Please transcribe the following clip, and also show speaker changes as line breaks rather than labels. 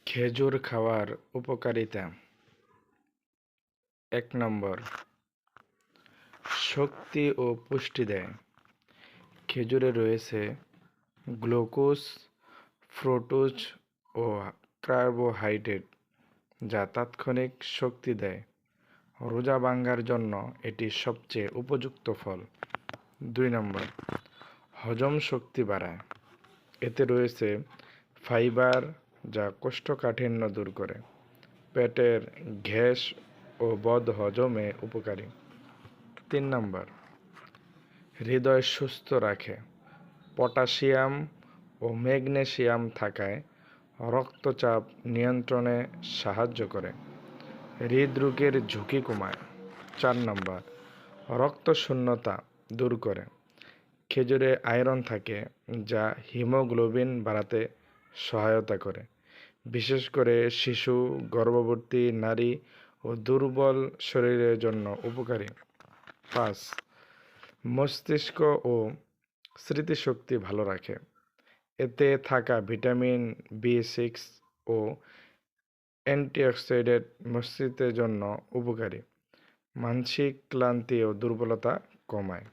খেজুর খাওয়ার উপকারিতা। ১ নম্বর, শক্তি ও পুষ্টি দেয়। খেজুরে রয়েছে গ্লুকোজ, ফ্রুক্টোজ ও কার্বোহাইড্রেট যা তাৎক্ষণিক শক্তি দেয়। রোজা ভাঙ্গার জন্য এটি সবচেয়ে উপযুক্ত ফল। ২ নম্বর, হজম শক্তি বাড়ায়। এতে রয়েছে ফাইবার যা কোষ্ঠকাঠিন্য দূর করে। পেটের গ্যাস ও বদহজমে উপকারী। ৩ নম্বর, হৃদয় সুস্থ রাখে। পটাশিয়াম ও ম্যাগনেসিয়াম থাকায় রক্তচাপ নিয়ন্ত্রণে সাহায্য করে। হৃদরোগের ঝুঁকি কমায়। ৪ নম্বর, রক্তশূন্যতা দূর করে। খেজুরে আয়রন থাকে যা হিমোগ্লোবিন বাড়াতে সহায়তা করে। বিশেষ করে শিশু, গর্ভবতী নারী ও দুর্বল শরীরের জন্য উপকারী। ৫, মস্তিষ্ক ও স্মৃতিশক্তি ভালো রাখে। এতে থাকা ভিটামিন বি6 ও অ্যান্টিঅক্সিডেন্ট মস্তিষ্কের জন্য উপকারী। মানসিক ক্লান্তি ও দুর্বলতা কমায়।